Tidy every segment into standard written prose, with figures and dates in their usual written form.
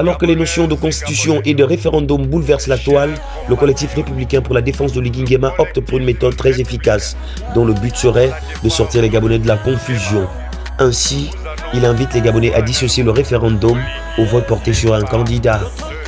Alors que les notions de constitution et de référendum bouleversent la toile, le collectif républicain pour la défense de l'Iguinguema opte pour une méthode très efficace, dont le but serait de sortir les Gabonais de la confusion. Ainsi, il invite les Gabonais à dissocier le référendum au vote porté sur un candidat.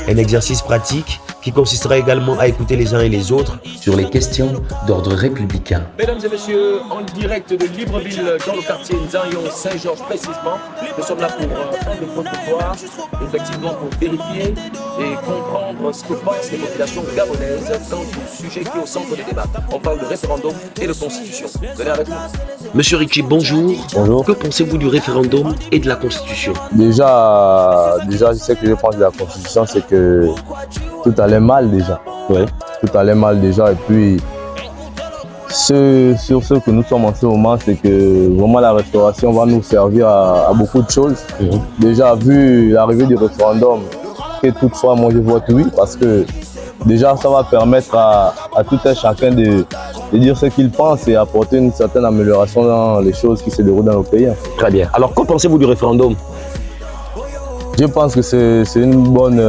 Un exercice pratique qui consistera également à écouter les uns et les autres sur les questions d'ordre républicain. Mesdames et messieurs, en direct de Libreville, dans le quartier Nzayon, Saint-Georges précisément, nous sommes là pour prendre le protocole, effectivement pour vérifier et comprendre ce que pensent les populations gabonaises quant au sujet qui est au centre des débats. On parle de référendum et de constitution. Venez avec nous. Monsieur Richie, bonjour. Bonjour. Que pensez-vous du référendum et de la constitution? Déjà, ce que je pense de la constitution, c'est que tout allait mal déjà. Ouais. Tout allait mal déjà. Et puis, sur ce que nous sommes en ce moment, c'est que vraiment la restauration va nous servir à beaucoup de choses. Déjà, vu l'arrivée du référendum, et toutefois, moi je vote oui, parce que déjà, ça va permettre à tout un chacun de dire ce qu'il pense et apporter une certaine amélioration dans les choses qui se déroulent dans nos pays. Très bien. Alors, qu'en pensez-vous du référendum? Je pense que c'est une bonne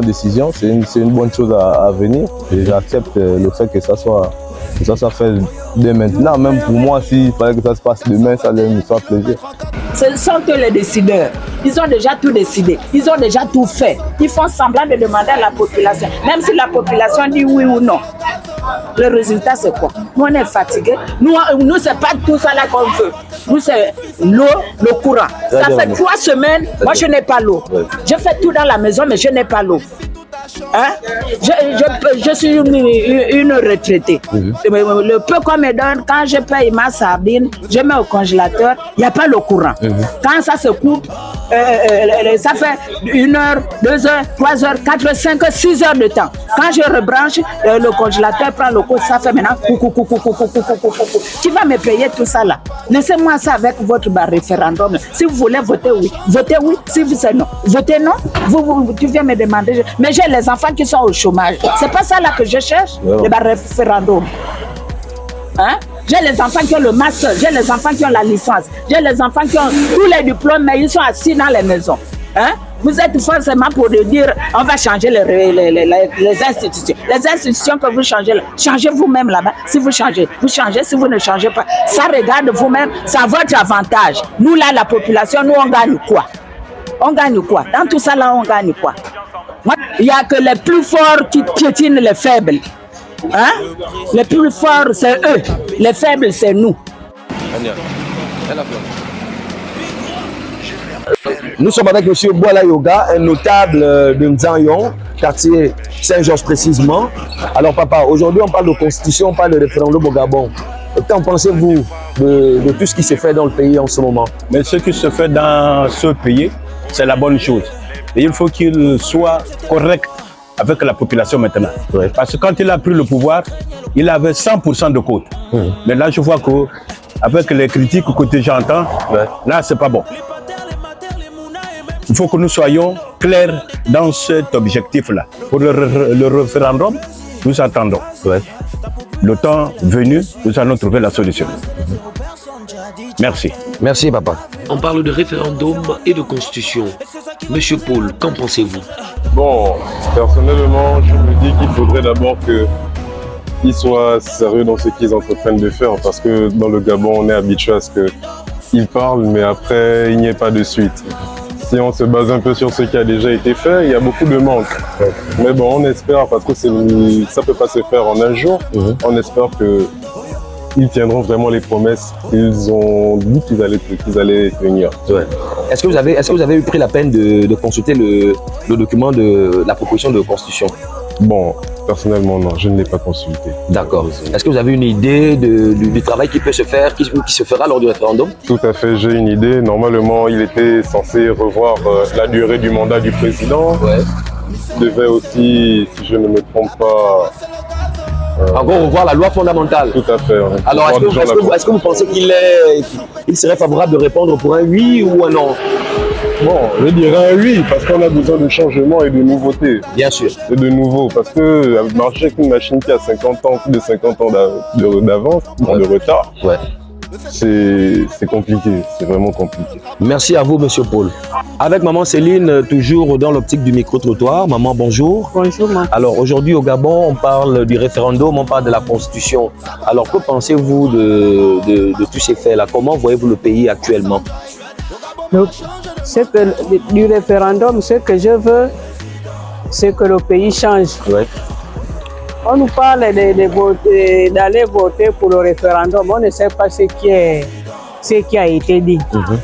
décision, c'est une bonne chose à venir. Et j'accepte le fait que ça soit fait dès maintenant. Même pour moi, s'il fallait que ça se passe demain, ça allait me faire plaisir. Ce sont que les décideurs. Ils ont déjà tout décidé. Ils ont déjà tout fait. Ils font semblant de demander à la population. Même si la population dit oui ou non. Le résultat, c'est quoi? Nous, on est fatigués. Nous c'est pas tout ça là qu'on veut. Nous, c'est l'eau, le courant. Ça fait 3 semaines, moi, je n'ai pas l'eau. Je fais tout dans la maison, mais je n'ai pas l'eau. Hein? Je suis une retraitée. Le peu qu'on me donne, quand je paye ma sardine, je mets au congélateur, il n'y a pas le courant. Quand ça se coupe, ça fait 1 heure, 2 heures, 3 heures, 4 heures, 5 heures, 6 heures de temps. Quand je rebranche, le congélateur prend le coup, ça fait maintenant coucou. Qui va me payer tout ça là? Laissez-moi ça avec votre référendum. Si vous voulez voter oui, votez oui. Si vous savez non, votez non. Tu viens me demander. Mais j'ai les enfants qui sont au chômage. C'est pas ça là que je cherche, le référendum. Hein? J'ai les enfants qui ont le master, j'ai les enfants qui ont la licence, j'ai les enfants qui ont tous les diplômes, mais ils sont assis dans les maisons. Hein? Vous êtes forcément pour dire on va changer les institutions. Les institutions que vous changez, changez vous-même là-bas. Si vous changez, si vous ne changez pas. Ça regarde vous-même, c'est à votre avantage. Nous là, la population, nous on gagne quoi? On gagne quoi? Dans tout ça là, on gagne quoi? Il n'y a que les plus forts qui piétinent les faibles. Hein? Les plus forts, c'est eux. Les faibles, c'est nous. Nous sommes avec M. Boala Yoga, un notable de Nzayon, quartier Saint-Georges précisément. Alors papa, aujourd'hui on parle de constitution, on parle de référendum au Gabon. Qu'en pensez-vous de tout ce qui se fait dans le pays en ce moment? Mais ce qui se fait dans ce pays, c'est la bonne chose. Et il faut qu'il soit correct avec la population maintenant. Ouais. Parce que quand il a pris le pouvoir, il avait 100% de côte. Mais là, je vois qu'avec les critiques que j'entends, là, c'est pas bon. Il faut que nous soyons clairs dans cet objectif-là. Pour le référendum, nous attendons. Le temps venu, nous allons trouver la solution. Merci. Merci, papa. On parle de référendum et de constitution. Monsieur Paul, qu'en pensez-vous? Bon, personnellement, je me dis qu'il faudrait d'abord qu'ils soient sérieux dans ce qu'ils entreprennent de faire, parce que dans le Gabon, on est habitué à ce qu'ils parlent, mais après, il n'y ait pas de suite. Si on se base un peu sur ce qui a déjà été fait, il y a beaucoup de manques. Mais bon, on espère, parce que ça ne peut pas se faire en un jour, on espère qu'ils tiendront vraiment les promesses qu'ils ont dit qu'ils allaient tenir. Ouais. Est-ce que vous avez pris la peine de consulter le document de la proposition de constitution? Bon, personnellement, non, je ne l'ai pas consulté. D'accord. Est-ce que vous avez une idée du travail qui peut se faire, qui se fera lors du référendum? Tout à fait, j'ai une idée. Normalement, il était censé revoir la durée du mandat du président. Il devait aussi, si je ne me trompe pas... encore revoir la loi fondamentale. Tout à fait. Alors, est-ce que vous pensez qu'il serait favorable de répondre pour un oui ou un non? Bon, je dirais un oui, parce qu'on a besoin de changement et de nouveautés. Bien sûr. Et de nouveau, parce que marcher avec une machine qui a 50 ans, plus de 50 ans d'avance, de retard, c'est compliqué, c'est vraiment compliqué. Merci à vous, Monsieur Paul. Avec maman Céline, toujours dans l'optique du micro-trottoir. Maman, bonjour. Bonjour, maman. Alors aujourd'hui au Gabon, on parle du référendum, on parle de la Constitution. Alors que pensez-vous de tous ces faits-là? Comment voyez-vous le pays actuellement? Du référendum, ce que je veux, c'est que le pays change. Ouais. On nous parle d'aller voter pour le référendum, on ne sait pas ce qui a été dit.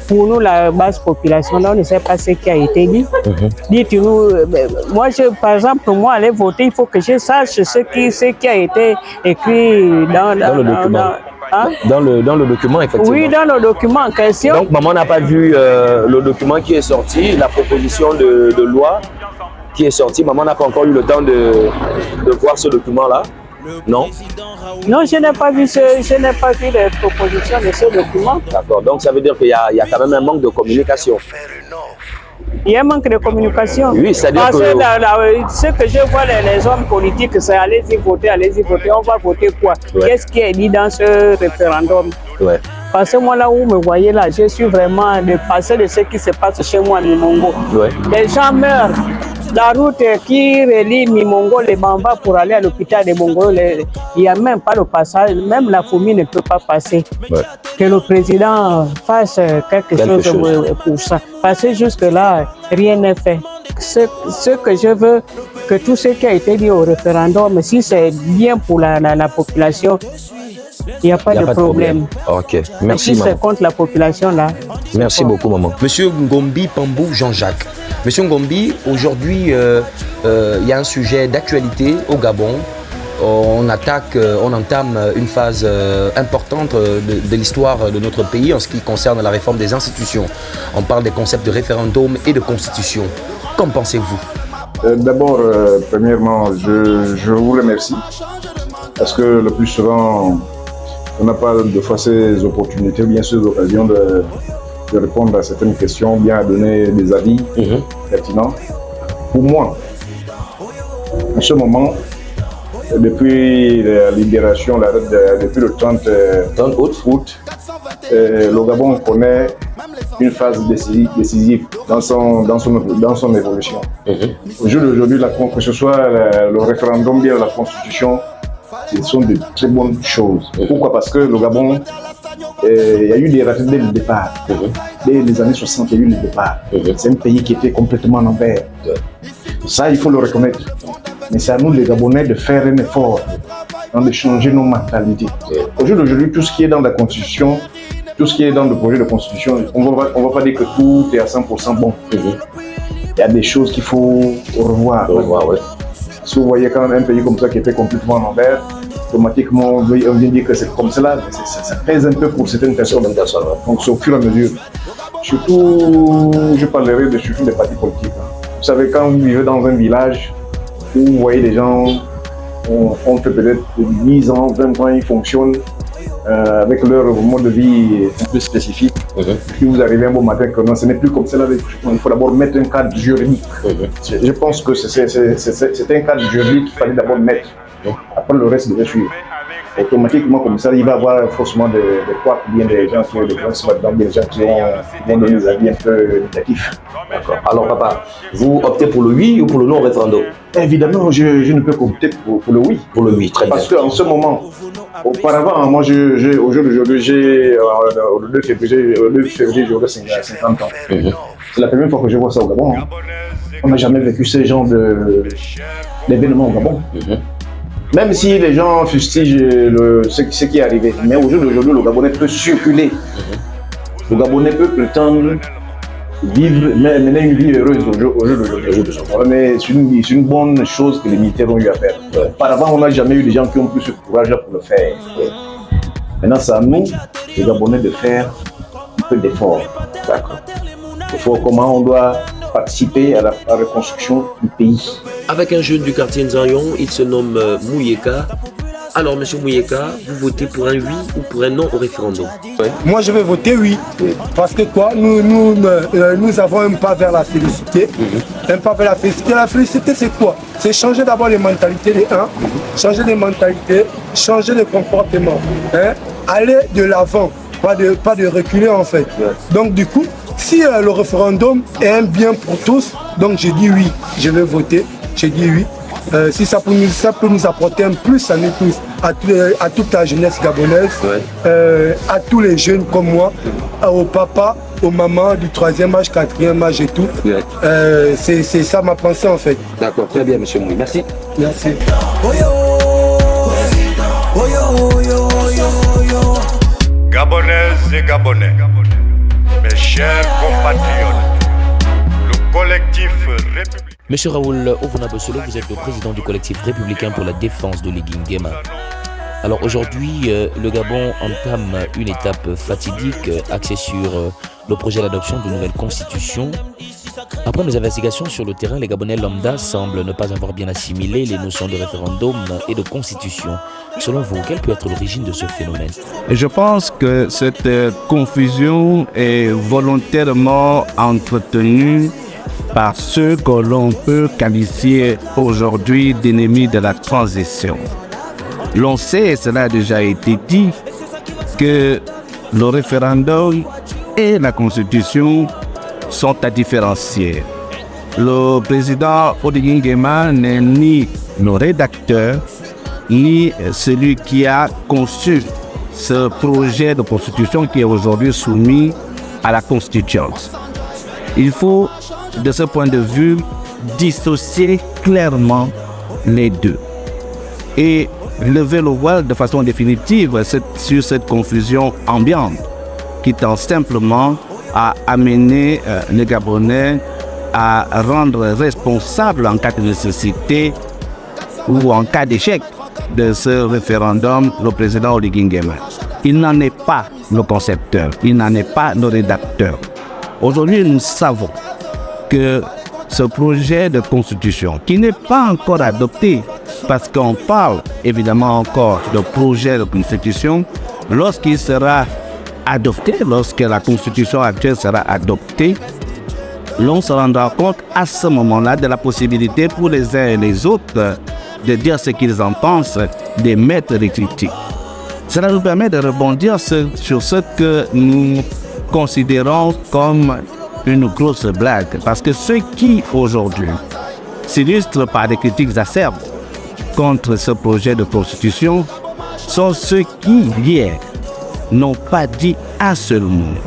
Pour nous, la basse population, on ne sait pas ce qui a été dit. Dites-nous, moi, par exemple, moi, aller voter, il faut que je sache ce qui a été écrit dans le document. Dans le document, effectivement. Oui, dans le document en question. Donc, maman n'a pas vu le document qui est sorti, la proposition de loi qui est sortie. Maman n'a pas encore eu le temps de voir ce document-là. Non? Non, je n'ai pas vu les propositions de ce document. D'accord, donc ça veut dire qu'il y a quand même un manque de communication. Il y a un manque de communication. Oui, c'est-à-dire que... ce que je vois les hommes politiques, c'est allez-y voter, on va voter quoi? Ouais. Qu'est-ce qui est dit dans ce référendum? Ouais. Parce que moi, là où vous me voyez là, je suis vraiment dépassé de ce qui se passe chez moi à Mimongo. Ouais. Les gens meurent. La route qui relie Mimongo, les Bamba pour aller à l'hôpital de Bongo, il n'y a même pas le passage, même la famille ne peut pas passer. Ouais. Que le président fasse quelque chose pour ça. Parce que jusque-là, rien n'est fait. Ce que je veux, que tout ce qui a été dit au référendum, si c'est bien pour la population, il n'y a pas de problème. Ok, merci si maman. c'est contre la population là. Merci beaucoup maman. Monsieur Ngombi Pambou Jean-Jacques. Monsieur Ngombi, aujourd'hui, il y a un sujet d'actualité au Gabon. On entame une phase importante de l'histoire de notre pays en ce qui concerne la réforme des institutions. On parle des concepts de référendum et de constitution. Qu'en pensez-vous? D'abord, premièrement, je vous remercie parce que le plus souvent, on n'a pas de fois ces opportunités, bien ces occasions de répondre à certaines questions, bien à donner des avis pertinents. Pour moi, en ce moment, depuis la libération, depuis le 30 août, le Gabon connaît une phase décisive dans son évolution. Au jour d'aujourd'hui, que ce soit le référendum bien la Constitution, ce sont de très bonnes choses. Pourquoi? Parce que le Gabon, il y a eu des ratés dès le départ. Dès les années 60, il y a eu le départ. C'est un pays qui était complètement en envers. Ça, il faut le reconnaître. Mais c'est à nous, les Gabonais, de faire un effort, de changer nos mentalités. Au jour d'aujourd'hui, tout ce qui est dans la Constitution, tout ce qui est dans le projet de Constitution, on ne va pas dire que tout est à 100% bon. Il y a des choses qu'il faut revoir. Si vous voyez quand même un pays comme ça qui était complètement en envers, automatiquement on vient dire que c'est comme cela, ça pèse un peu pour certaines personnes. Donc c'est au fur et à mesure. Surtout, je parlerai surtout des partis politiques. Vous savez, quand vous vivez dans un village où vous voyez des gens, on fait peut-être 10 ans, 20 ans, ils fonctionnent avec leur mode de vie un peu spécifique. Puis vous arrivez un beau matin que non, ce n'est plus comme cela. Il faut d'abord mettre un cadre juridique. Je pense que c'est un cadre juridique qu'il fallait d'abord mettre. Après le reste devait suivre. Automatiquement comme ça, il va y avoir forcément des quoi, bien des gens qui vont donner des avis un peu négatifs. D'accord. Alors papa, vous optez pour le oui ou pour le non référendum? Évidemment, je ne peux qu'opter pour le oui. Pour le oui, très bien. Parce qu'en ce moment, auparavant, moi, au jour d'aujourd'hui, le 2 février, j'aurai 50 ans. C'est la première fois que je vois ça au Gabon. On n'a jamais vécu ce genre d'événement au Gabon. Même si les gens fustigent ce qui est arrivé, mais au jour d'aujourd'hui, le Gabonais peut circuler. Le Gabonais peut prétendre vivre, mener une vie heureuse au jour d'aujourd'hui. C'est une bonne chose que les militaires ont eu à faire. Auparavant, on n'a jamais eu des gens qui ont plus ce courage pour le faire. Maintenant, c'est à nous, les Gabonais, de faire un peu d'effort. Comment on doit participer à la reconstruction du pays. Avec un jeune du quartier Nzayon, il se nomme Mouyeka. Alors, monsieur Mouyeka, vous votez pour un oui ou pour un non au référendum? Moi, je vais voter oui. Parce que quoi, nous avons un pas vers la félicité. Un pas vers la félicité. La félicité, c'est quoi? C'est changer d'abord les mentalités des uns, changer les mentalités, changer les comportements. Aller de l'avant. pas de reculer en fait. Donc du coup, si le référendum est un bien pour tous, donc j'ai dit oui, je vais voter, j'ai dit oui. Si ça peut nous apporter un plus à nous tous, à toute la jeunesse gabonaise, à tous les jeunes comme moi, aux papas, aux mamans du 3e âge, 4e âge et tout. C'est ça ma pensée en fait. D'accord, très bien, monsieur Moui. Merci. Merci. Gabonaises et Gabonais, mes chers compatriotes, le collectif républicain. Monsieur Raoul Ovonabosolo, vous êtes le président du collectif républicain pour la défense de Liguingema. Alors aujourd'hui, le Gabon entame une étape fatidique axée sur le projet d'adoption d'une nouvelle constitution. Après nos investigations sur le terrain, les Gabonais lambda semblent ne pas avoir bien assimilé les notions de référendum et de constitution. Selon vous, quelle peut être l'origine de ce phénomène? Je pense que cette confusion est volontairement entretenue par ceux que l'on peut qualifier aujourd'hui d'ennemis de la transition. L'on sait, et cela a déjà été dit, que le référendum et la Constitution sont à différencier. Le président Oligui Nguema n'est ni le rédacteur, ni celui qui a conçu ce projet de Constitution qui est aujourd'hui soumis à la Constitution. Il faut, de ce point de vue, dissocier clairement les deux et lever le voile de façon définitive sur cette confusion ambiante qui tend simplement à amener les Gabonais à rendre responsable en cas de nécessité ou en cas d'échec de ce référendum le président Oligui Nguema. Il n'en est pas le concepteur, il n'en est pas le rédacteur. Aujourd'hui, nous savons que ce projet de constitution, qui n'est pas encore adopté, parce qu'on parle évidemment encore de projet de constitution, lorsqu'il sera adopté, lorsque la constitution actuelle sera adoptée, l'on se rendra compte à ce moment-là de la possibilité pour les uns et les autres de dire ce qu'ils en pensent, d'émettre des critiques. Cela nous permet de rebondir sur ce que nous considérons comme une grosse blague, parce que ceux qui aujourd'hui s'illustrent par des critiques acerbes contre ce projet de constitution sont ceux qui, hier, n'ont pas dit un seul mot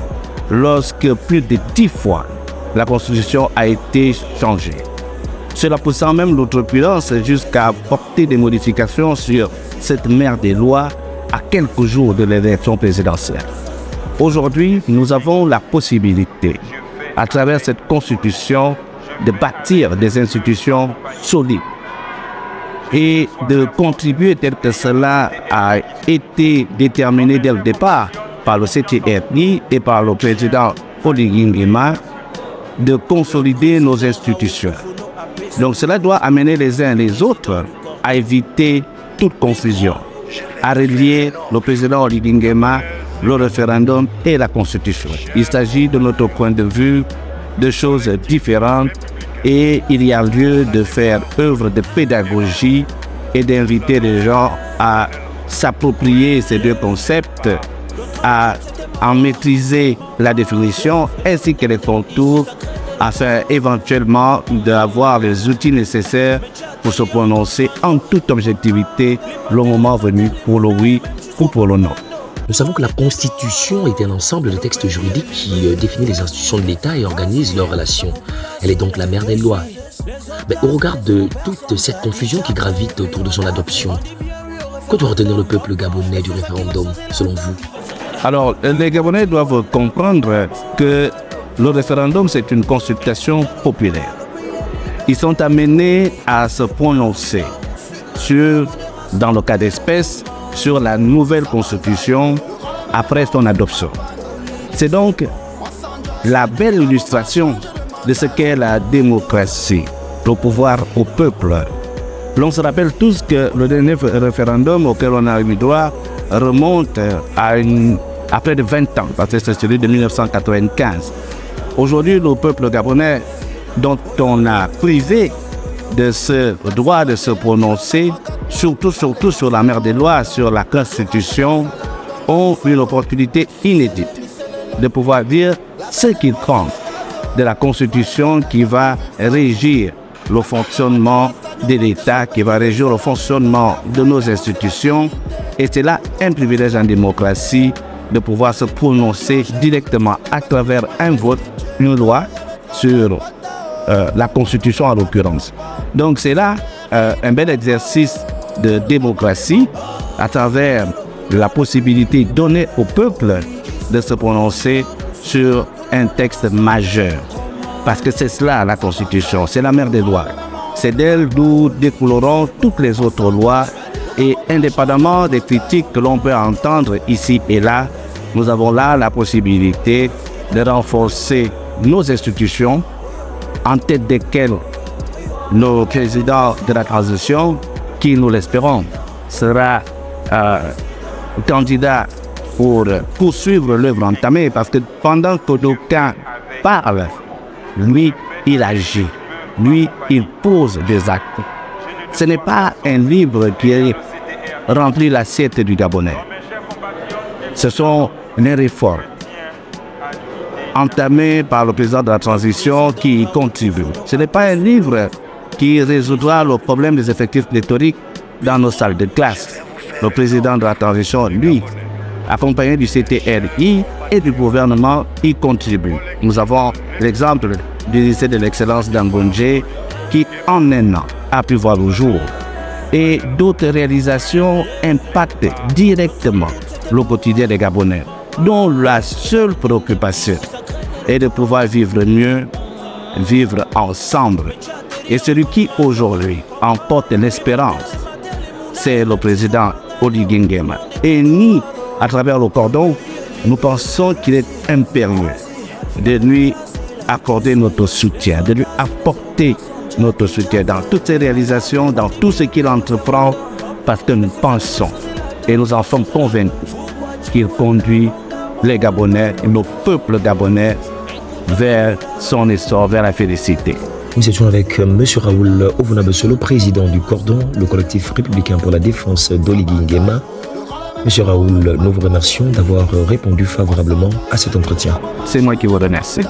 lorsque plus de 10 fois la constitution a été changée. Cela poussant même l'outrepudence jusqu'à porter des modifications sur cette mer des lois à quelques jours de l'élection présidentielle. Aujourd'hui, nous avons la possibilité, à travers cette constitution, de bâtir des institutions solides et de contribuer, tel que cela a été déterminé dès le départ par le CTRI et par le président Oligui Nguema, de consolider nos institutions. Donc cela doit amener les uns et les autres à éviter toute confusion, à relier le président Oligui Nguema, le référendum et la Constitution. Il s'agit, de notre point de vue, de choses différentes et il y a lieu de faire œuvre de pédagogie et d'inviter les gens à s'approprier ces deux concepts, à en maîtriser la définition ainsi que les contours, afin éventuellement d'avoir les outils nécessaires pour se prononcer en toute objectivité le moment venu pour le oui ou pour le non. Nous savons que la Constitution est un ensemble de textes juridiques qui définit les institutions de l'État et organise leurs relations. Elle est donc la mère des lois. Mais au regard de toute cette confusion qui gravite autour de son adoption, que doit retenir le peuple gabonais du référendum, selon vous? Alors, les Gabonais doivent comprendre que le référendum, c'est une consultation populaire. Ils sont amenés à se prononcer sur, dans le cas d'espèce, sur la nouvelle constitution après son adoption. C'est donc la belle illustration de ce qu'est la démocratie, le pouvoir au peuple. L'on se rappelle tous que le dernier référendum auquel on a eu droit remonte à près de 20 ans, parce que c'est celui de 1995. Aujourd'hui, le peuple gabonais, dont on a privé de ce droit de se prononcer, surtout sur la mère des lois, sur la Constitution, ont une opportunité inédite de pouvoir dire ce qu'ils pensent de la Constitution qui va régir le fonctionnement de l'État, qui va régir le fonctionnement de nos institutions. Et c'est là un privilège en démocratie de pouvoir se prononcer directement à travers un vote, une loi sur la Constitution en l'occurrence. Donc c'est là un bel exercice de démocratie à travers la possibilité donnée au peuple de se prononcer sur un texte majeur. Parce que c'est cela la Constitution, c'est la mère des lois. C'est d'elle d'où découleront toutes les autres lois et indépendamment des critiques que l'on peut entendre ici et là, nous avons là la possibilité de renforcer nos institutions, en tête desquelles le président de la transition, qui nous l'espérons, sera candidat pour poursuivre l'œuvre entamée, parce que pendant que d'aucuns parlent, lui, il agit, lui, il pose des actes. Ce n'est pas un livre qui remplit l'assiette du Gabonais. Ce sont les réformes entamées par le président de la transition qui y contribuent. Ce n'est pas un livre qui résoudra le problème des effectifs pléthoriques dans nos salles de classe. Le président de la transition, lui, accompagné du CTRI et du gouvernement, y contribue. Nous avons l'exemple du lycée de l'excellence d'Ambondje qui, en un an, a pu voir le jour. Et d'autres réalisations impactent directement le quotidien des Gabonais, dont la seule préoccupation est de pouvoir vivre mieux, vivre ensemble. Et celui qui, aujourd'hui, emporte l'espérance, c'est le président Oligui Nguema. Et nous, à travers le cordon, nous pensons qu'il est impérieux de lui accorder notre soutien, de lui apporter notre soutien dans toutes ses réalisations, dans tout ce qu'il entreprend, parce que nous pensons et nous en sommes convaincus qu'il conduit les Gabonais, le peuple gabonais, vers son essor, vers la félicité. Nous étions avec M. Raoul Ovunabesolo, président du Cordon, le collectif républicain pour la défense d'Oligui Nguema. M. Raoul, nous vous remercions d'avoir répondu favorablement à cet entretien. C'est moi qui vous remercie.